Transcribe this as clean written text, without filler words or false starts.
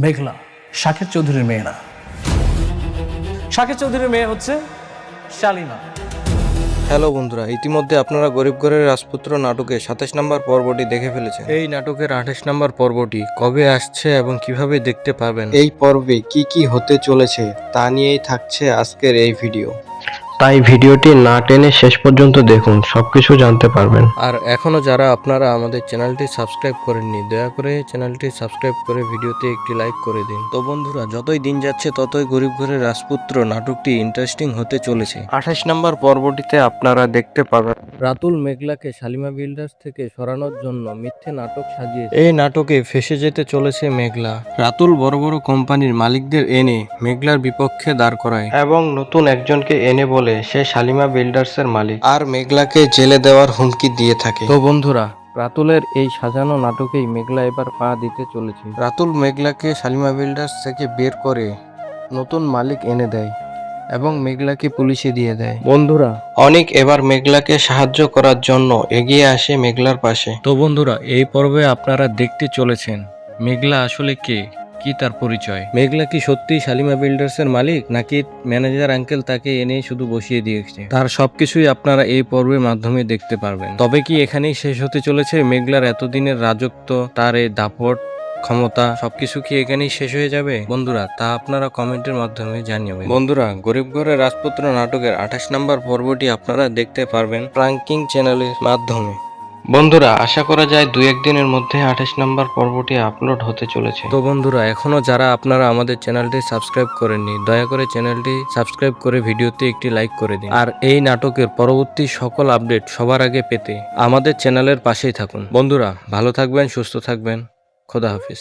মেঘলা শাকের চৌধুরীর মেয়ে না, শাকের চৌধুরীর মেয়ে হচ্ছে শালিমা। হ্যালো বন্ধুরা, ইতিমধ্যে আপনারা গরিব ঘরের রাজপুত্র নাটকের 27 নম্বর পর্বটি দেখে ফেলেছেন। এই নাটকের 28 নম্বর পর্বটি কবে আসছে এবং কিভাবে দেখতে পাবেন, এই পর্বে কি কি হতে চলেছে তা নিয়েই থাকছে আজকের এই ভিডিও। তাই ভিডিওটি না টেনে শেষ পর্যন্ত দেখুন, সবকিছু জানতে পারবেন। আর এখনো যারা আপনারা আমাদের চ্যানেলটি সাবস্ক্রাইব করেননি, দয়া করে চ্যানেলটি সাবস্ক্রাইব করে ভিডিওতে একটি লাইক করে দিন। তো বন্ধুরা, যতই দিন যাচ্ছে ততই গরিব ঘরের রাজপুত্র নাটকটি ইন্টারেস্টিং হতে চলেছে। 28 নম্বর পর্বটিতে আপনারা দেখতে পাবেন রাতুল মেঘলাকে শালিমা বিল্ডার্স থেকে সরানোর জন্য মিথ্যে নাটক সাজিয়ে এই নাটকে ফেসে যেতে চলেছে মেঘলা। রাতুল বড় বড় কোম্পানির মালিকদের এনে মেঘলার বিপক্ষে দাঁড় করায় এবং নতুন একজনকে এনে বলে সে শালিমা বিল্ডার্সের মালিক, আর মেঘলাকে জেলে দেওয়ার হুমকি দিয়ে থাকে। তো বন্ধুরা, রাতুলের এই সাজানো নাটকেই মেঘলা এবার পা দিতে চলেছে। রাতুল মেঘলাকে শালিমা বিল্ডার্স থেকে বের করে নতুন মালিক এনে দেয় এবং মেঘলাকে পুলিশে দিয়ে দেয়। বন্ধুরা, অনেক এবার মেঘলাকে সাহায্য করার জন্য এগিয়ে আসে মেঘলার পাশে। তো বন্ধুরা, এই পর্বে আপনারা দেখতে চলেছেন মেঘলা আসলে কে, কি তার পরিচয়। মেঘলা কি সত্যি শালিমা বিল্ডার্সের মালিক, নাকি ম্যানেজার আঙ্কেল তাকে এনে শুধু বসিয়ে দিয়েছে? তার সবকিছুই আপনারা এই পর্বের মাধ্যমে দেখতে পারবেন। তবে কি এখানেই শেষ হতে চলেছে মেঘলার এতদিনের রাজত্ব, তার এই দাপট ক্ষমতা সবকিছু কি এখানেই শেষ হয়ে যাবে? বন্ধুরা, তা আপনারা কমেন্টের মাধ্যমে জানিয়ে বন্ধুরা, গরিব ঘরের রাজপুত্র নাটকের 28 নম্বর পর্বটি আপনারা দেখতে পারবেন প্রাঙ্কিং চ্যানেলের মাধ্যমে। বন্ধুরা, আশা করা যায় 2-1 দিনের মধ্যে 28 নম্বর পর্বটি আপলোড হতে চলেছে। তো বন্ধুরা, এখনো যারা আপনারা আমাদের চ্যানেলটি সাবস্ক্রাইব করেননি, দয়া করে চ্যানেলটি সাবস্ক্রাইব করে ভিডিওতে একটি লাইক করে দিন। আর এই নাটকের পরবর্তী সকল আপডেট সবার আগে পেতে আমাদের চ্যানেলের পাশেই থাকুন। বন্ধুরা, ভালো থাকবেন, সুস্থ থাকবেন, খোদা হাফিজ।